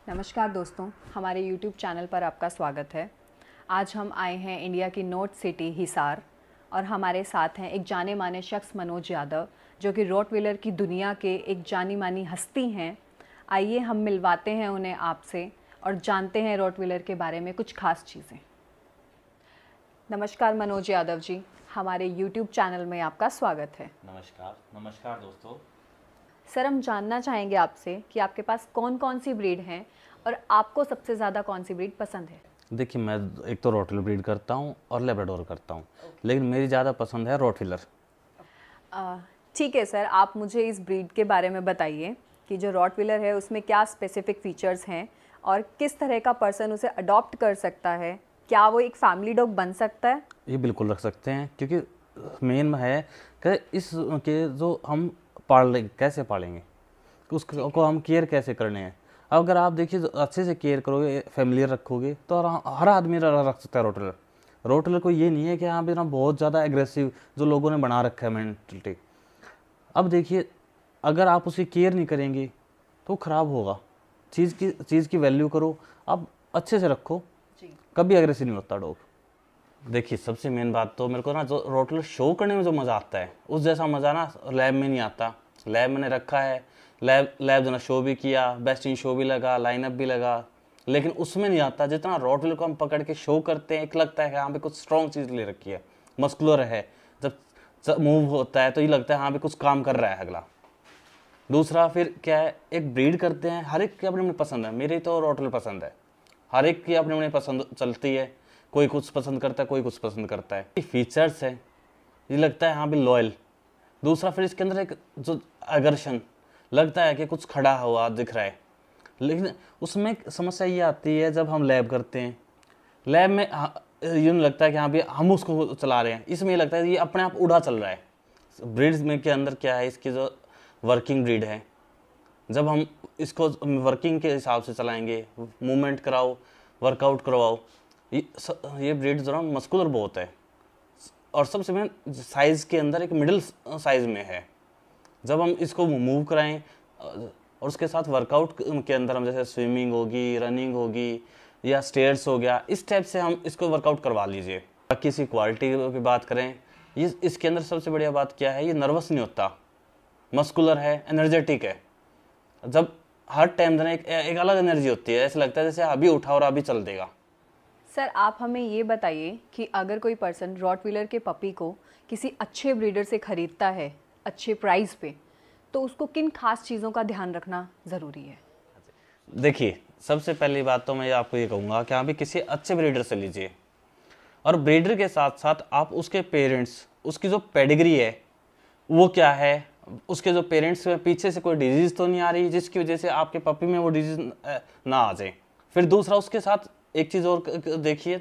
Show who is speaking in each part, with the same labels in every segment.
Speaker 1: नमस्कार दोस्तों, हमारे YouTube चैनल पर आपका स्वागत है। आज हम आए हैं इंडिया की नॉर्थ सिटी हिसार और हमारे साथ हैं एक जाने माने शख्स मनोज यादव, जो कि रॉटविलर की दुनिया के एक जानी मानी हस्ती हैं। आइए हम मिलवाते हैं उन्हें आपसे और जानते हैं रॉटविलर के बारे में कुछ खास चीज़ें। नमस्कार मनोज यादव जी, हमारे YouTube चैनल में आपका स्वागत है।
Speaker 2: नमस्कार नमस्कार दोस्तों।
Speaker 1: सर, हम जानना चाहेंगे आपसे कि आपके पास कौन कौन सी ब्रीड हैं और आपको सबसे ज़्यादा कौन सी ब्रीड पसंद है?
Speaker 2: देखिए, मैं एक तो रॉटविलर ब्रीड करता हूँ और लेब्राडोर करता हूँ, लेकिन मेरी ज़्यादा पसंद है रॉटविलर।
Speaker 1: ठीक है सर, आप मुझे इस ब्रीड के बारे में बताइए कि जो रॉटविलर है उसमें क्या स्पेसिफिक फीचर्स हैं और किस तरह का पर्सन उसे अडॉप्ट कर सकता है। क्या वो एक फैमिली डॉग बन सकता है?
Speaker 2: ये बिल्कुल रख सकते हैं, क्योंकि मेन है कि इसके जो हम कैसे पालेंगे, उसको हम केयर कैसे करने हैं। अगर आप देखिए अच्छे से केयर करोगे, फैमिलियर रखोगे, तो हर आदमी रख सकता है रॉटविलर। रॉटविलर को ये नहीं है कि हाँ भी ना बहुत ज़्यादा एग्रेसिव जो लोगों ने बना रखा है मेंटलिटी। अब देखिए, अगर आप उसकी केयर नहीं करेंगे तो ख़राब होगा। चीज़ की वैल्यू करो, आप अच्छे से रखो, कभी एग्रेसिव नहीं होता डॉग। देखिए, सबसे मेन बात तो मेरे को ना जो रॉटविलर शो करने में जो मज़ा आता है, उस जैसा मज़ा ना लैब में नहीं आता। लैब मैंने रखा है, लैब जो ना शो भी किया, बेस्ट इन शो भी लगा, लाइनअप भी लगा, लेकिन उसमें नहीं आता जितना रॉटविलर को हम पकड़ के शो करते हैं। एक लगता है कि हाँ भी कुछ स्ट्रॉन्ग चीज़ ले रखी है, मस्कुलर है। जब मूव होता है तो ये लगता है हाँ भी कुछ काम कर रहा है अगला। दूसरा फिर क्या है, एक ब्रीड करते हैं, हर एक की अपनी अपनी पसंद है। मेरी तो रॉटविलर पसंद है, हर एक की अपनी अपनी पसंद चलती है। कोई कुछ पसंद करता है, कोई कुछ पसंद करता है। फीचर्स है, ये लगता है हाँ भी लॉयल। दूसरा फिर इसके अंदर एक जो आकर्षण लगता है कि कुछ खड़ा हुआ दिख रहा है। लेकिन उसमें एक समस्या ये आती है, जब हम लैब करते हैं, लैब में ये नहीं लगता है कि हाँ भी हम उसको चला रहे हैं। इसमें ये लगता है ये अपने आप उड़ा चल रहा है। ब्रीड्स में के अंदर क्या है, इसकी जो वर्किंग ब्रीड है, जब हम इसको वर्किंग के हिसाब से चलाएंगे, मूवमेंट कराओ, वर्कआउट करवाओ, ये ब्रीड जो ना मस्कुलर बहुत है। और सबसे मेन साइज़ के अंदर एक मिडिल साइज़ में है। जब हम इसको मूव कराएं और उसके साथ वर्कआउट के अंदर हम जैसे स्विमिंग होगी, रनिंग होगी या स्टेयर्स हो गया, इस टाइप से हम इसको वर्कआउट करवा लीजिए। बाकी इसी क्वालिटी की बात करें, ये इसके अंदर सबसे बढ़िया बात क्या है, ये नर्वस नहीं होता, मस्कुलर है, एनर्जेटिक है। जब हर टाइम देना एक अलग एनर्जी होती है, ऐसा लगता है जैसे अभी उठा और अभी चल देगा।
Speaker 1: सर, आप हमें ये बताइए कि अगर कोई पर्सन रॉटविलर के पपी को किसी अच्छे ब्रीडर से ख़रीदता है अच्छे प्राइस पे, तो उसको किन खास चीज़ों का ध्यान रखना ज़रूरी है?
Speaker 2: देखिए, सबसे पहली बात तो मैं आपको ये कहूँगा कि आप भी किसी अच्छे ब्रीडर से लीजिए, और ब्रीडर के साथ साथ आप उसके पेरेंट्स, उसकी जो पेडिग्री है वो क्या है, उसके जो पेरेंट्स में पीछे से कोई डिजीज़ तो नहीं आ रही जिसकी वजह से आपके पपी में वो डिजीज़ ना आ जाए। फिर दूसरा, उसके साथ एक चीज़ और देखिए,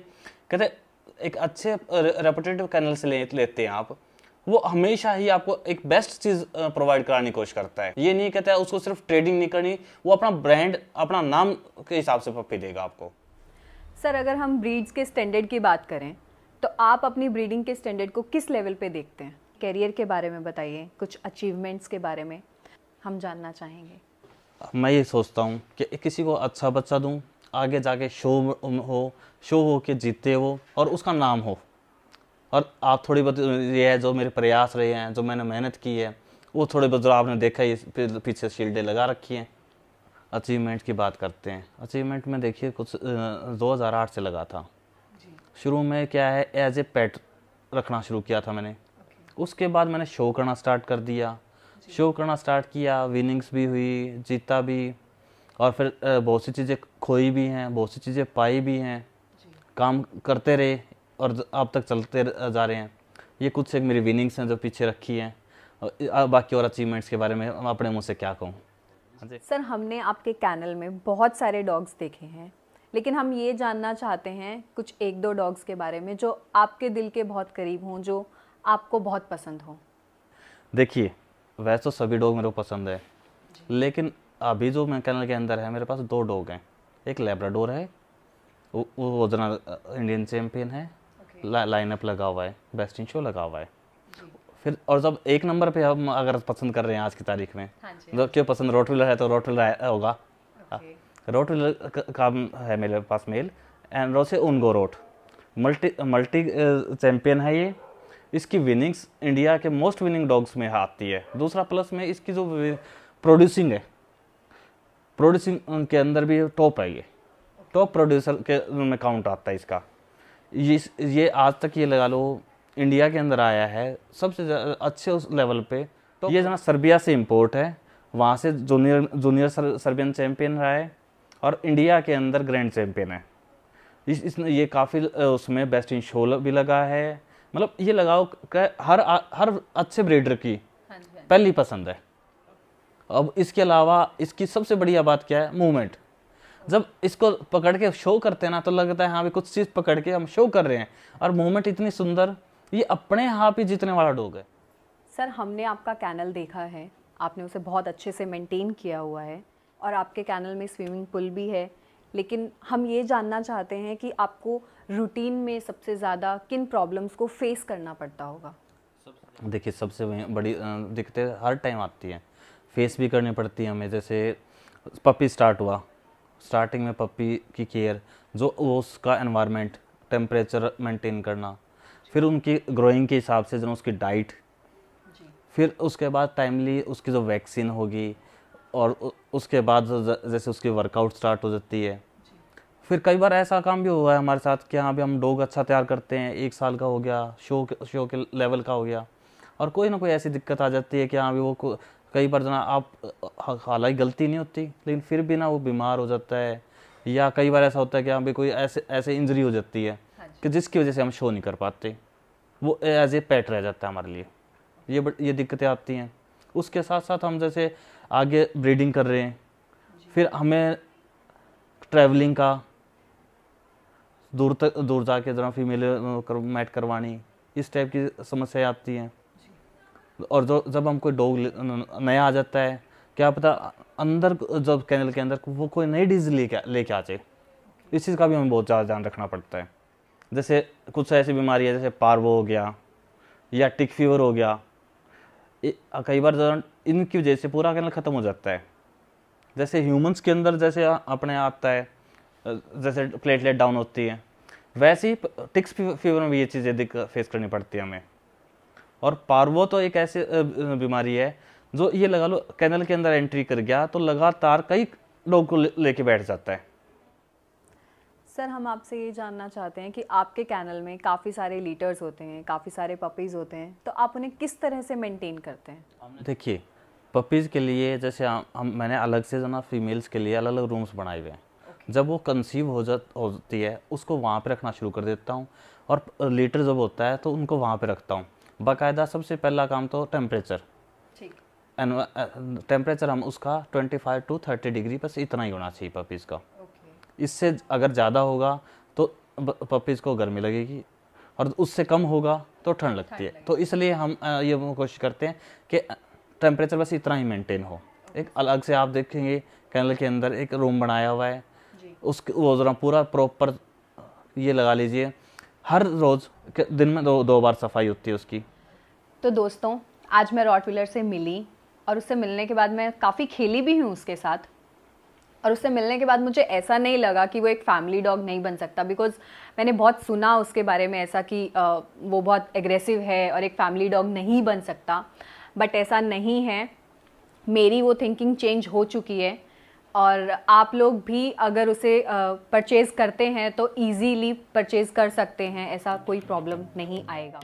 Speaker 2: कहते एक अच्छे रेपुटेटिव कैनल से लेते हैं आप, वो हमेशा ही आपको एक बेस्ट चीज़ प्रोवाइड कराने की कोशिश करता है। ये नहीं कहता है उसको सिर्फ ट्रेडिंग नहीं करनी, वो अपना ब्रांड, अपना नाम के हिसाब से पप्पी देगा आपको।
Speaker 1: सर, अगर हम ब्रीड्स के स्टैंडर्ड की बात करें तो आप अपनी ब्रीडिंग के स्टैंडर्ड को किस लेवल पे देखते हैं? कैरियर के बारे में बताइए, कुछ अचीवमेंट्स के बारे में हम जानना चाहेंगे।
Speaker 2: मैं ये सोचता हूँ कि किसी को अच्छा बच्चा दूँ, आगे जाके शो हो के जीते वो और उसका नाम हो। और आप थोड़ी बहुत ये है जो मेरे प्रयास रहे हैं, जो मैंने मेहनत की है, वो थोड़े बहुत जो आपने देखा ही, पीछे शील्डें लगा रखी हैं। अचीवमेंट की बात करते हैं, अचीवमेंट में देखिए कुछ 2008 से लगा था। शुरू में क्या है, एज ए पेट रखना शुरू किया था मैंने। उसके बाद मैंने शो करना स्टार्ट कर दिया। शो करना स्टार्ट किया, विनिंग्स भी हुई, जीता भी, और फिर बहुत सी चीज़ें खोई भी हैं, बहुत सी चीज़ें पाई भी हैं। काम करते रहे और अब तक चलते जा रहे हैं। ये कुछ एक मेरी विनिंग्स हैं जो पीछे रखी हैं। बाकी और अचीवमेंट्स के बारे में मैं अपने मुँह से क्या कहूँ।
Speaker 1: सर, हमने आपके चैनल में बहुत सारे डॉग्स देखे हैं, लेकिन हम ये जानना चाहते हैं कुछ एक दो डॉग्स के बारे में जो आपके दिल के बहुत करीब हों, जो आपको बहुत पसंद हो।
Speaker 2: देखिए, वैसे तो सभी डॉग मेरे को पसंद है, लेकिन अभी जो मेरे चैनल के अंदर है, मेरे पास 2 डॉग हैं। एक लेब्राडोर है, वो जनरल इंडियन चैम्पियन है, लाइनअप लगा हुआ है, बेस्ट इन शो लगा हुआ है। फिर और जब एक नंबर पे हम अगर पसंद कर रहे हैं आज की तारीख में,
Speaker 1: हाँ जी,
Speaker 2: मतलब क्यों पसंद, रॉटविलर है तो रॉटविलर होगा। रोट व्हीलर का है मेरे पास मेल, एंड रोसे उनगो रोट, मल्टी मल्टी चैम्पियन है ये। इसकी विनिंग्स इंडिया के मोस्ट विनिंग डॉग्स में आती है। दूसरा प्लस में इसकी जो प्रोड्यूसिंग है, प्रोड्यूसिंग के अंदर भी टॉप है, ये टॉप प्रोड्यूसर के में काउंट आता है इसका। ये आज तक ये लगा लो इंडिया के अंदर आया है सबसे अच्छे उस लेवल पे। तो ये जना सर्बिया से इंपोर्ट है, वहाँ से जूनियर सर्बियन चैम्पियन रहा है और इंडिया के अंदर ग्रैंड चैम्पियन है। इसने ये काफ़ी उसमें बेस्ट इन शो भी लगा है। मतलब ये लगाओ कि हर अच्छे ब्रीडर की पहली पसंद है। अब इसके अलावा इसकी सबसे बढ़िया बात क्या है, मूवमेंट। जब इसको पकड़ के शो करते हैं ना तो लगता है हाँ भी कुछ चीज़ पकड़ के हम शो कर रहे हैं, और मूवमेंट इतनी सुंदर, ये अपने आप ही जीतने वाला डॉग है।
Speaker 1: सर हमने आपका कैनल देखा है, आपने उसे बहुत अच्छे से मेंटेन किया हुआ है और आपके कैनल में स्विमिंग पूल भी है, लेकिन हम ये जानना चाहते हैं कि आपको रूटीन में सबसे ज़्यादा किन प्रॉब्लम्स को फेस करना पड़ता होगा।
Speaker 2: देखिए सबसे बड़ी दिक्कतें हर टाइम आती हैं, फेस भी करनी पड़ती है हमें। जैसे पपी स्टार्ट हुआ, स्टार्टिंग में पपी की केयर, जो उसका एनवायरनमेंट, टेम्परेचर मेंटेन करना, फिर उनकी ग्रोइंग के हिसाब से जो उसकी डाइट, फिर उसके बाद टाइमली उसकी जो वैक्सीन होगी, और उसके बाद जैसे उसकी वर्कआउट स्टार्ट हो जाती है। फिर कई बार ऐसा काम भी हुआ है हमारे साथ कि हाँ भी हम डॉग अच्छा तैयार करते हैं, 1 साल का हो गया, शो के लेवल का हो गया, और कोई ना कोई ऐसी दिक्कत आ जाती है कि हाँ भी वो कई बार जना आप हालांकि गलती नहीं होती लेकिन फिर भी ना वो बीमार हो जाता है, या कई बार ऐसा होता है कि हाँ भी कोई ऐसे इंजरी हो जाती है कि जिसकी वजह से हम शो नहीं कर पाते, वो एज ए पेट रह जाता है हमारे लिए। ये दिक्कतें आती हैं। उसके साथ साथ हम जैसे आगे ब्रीडिंग कर रहे हैं, फिर हमें ट्रैवलिंग का दूर जाके जरा फीमेल मैट करवानी, इस टाइप की समस्या आती हैं। और जब हम कोई डॉग नया आ जाता है, क्या पता अंदर जब कैनल के अंदर वो कोई नई डिजीज लेके आ जाए, इस चीज़ का भी हमें बहुत ज़्यादा ध्यान रखना पड़ता है। जैसे कुछ ऐसी बीमारी है जैसे पार्वो हो गया या टिक फीवर हो गया, कई बार इनकी वजह से पूरा कैनल ख़त्म हो जाता है। जैसे ह्यूमंस के अंदर जैसे अपने आता है, जैसे प्लेटलेट डाउन होती है, वैसे ही टिक्स फीवर में भी ये चीज़ें फेस करनी पड़ती है हमें। और पार्वो तो एक ऐसी बीमारी है जो ये लगा लो कैनल के अंदर एंट्री कर गया तो लगातार कई डॉग को लेके बैठ जाता है।
Speaker 1: सर हम आपसे ये जानना चाहते हैं कि आपके कैनल में काफ़ी सारे लीटर्स होते हैं, काफ़ी सारे पपीज़ होते हैं, तो आप उन्हें किस तरह से मेंटेन करते हैं?
Speaker 2: देखिए पपीज़ के लिए जैसे मैंने अलग से जो ना फीमेल्स के लिए अलग अलग रूम्स बनाए हुए हैं। जब वो कंसीव होती है उसको वहाँ पे रखना शुरू कर देता हूँ, और लीटर जब होता है तो उनको वहाँ पे रखता हूँ। बाकायदा सबसे पहला काम तो टेम्परेचर, टेम्परेचर हम उसका 25 to 30 डिग्री, बस इतना ही होना चाहिए पपीज़ का। इससे अगर ज़्यादा होगा तो पपीज़ को गर्मी लगेगी, और उससे कम होगा तो ठंड लगती है। तो इसलिए हम ये कोशिश करते हैं कि टेम्परेचर बस इतना ही मेंटेन हो। एक अलग से आप देखेंगे कैनल के अंदर एक रूम बनाया हुआ है, वो ज़रा पूरा प्रॉपर ये लगा लीजिए, हर रोज़ दिन में दो बार सफाई होती है उसकी।
Speaker 1: तो दोस्तों आज मैं रॉटविलर से मिली, और उससे मिलने के बाद मैं काफ़ी खेली भी हूँ उसके साथ, और उससे मिलने के बाद मुझे ऐसा नहीं लगा कि वो एक फैमिली डॉग नहीं बन सकता, बिकॉज़ मैंने बहुत सुना उसके बारे में ऐसा कि वो बहुत एग्रेसिव है और एक फैमिली डॉग नहीं बन सकता, बट ऐसा नहीं है। मेरी वो थिंकिंग चेंज हो चुकी है, और आप लोग भी अगर उसे परचेज़ करते हैं तो ईजीली परचेज़ कर सकते हैं, ऐसा कोई प्रॉब्लम नहीं आएगा।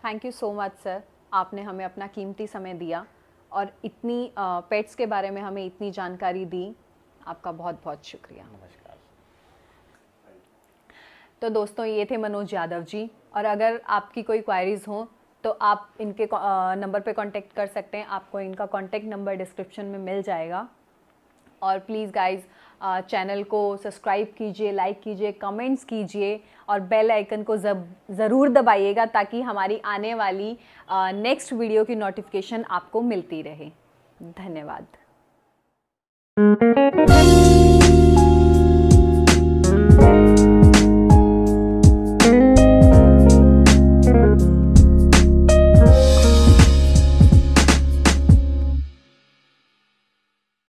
Speaker 1: Thank you so much sir, आपने हमें अपना कीमती समय दिया और इतनी पेट्स के बारे में हमें इतनी जानकारी दी। आपका बहुत बहुत शुक्रिया।
Speaker 2: नमस्कार।
Speaker 1: तो दोस्तों, ये थे मनोज यादव जी, और अगर आपकी कोई क्वायरीज़ हो तो आप इनके नंबर पे कांटेक्ट कर सकते हैं। आपको इनका कांटेक्ट नंबर डिस्क्रिप्शन में मिल जाएगा। और प्लीज़ गाइस, चैनल को सब्सक्राइब कीजिए, लाइक कीजिए, कमेंट्स कीजिए और बेल आइकन को ज़रूर दबाइएगा ताकि हमारी आने वाली नेक्स्ट वीडियो की नोटिफिकेशन आपको मिलती रहे। धन्यवाद।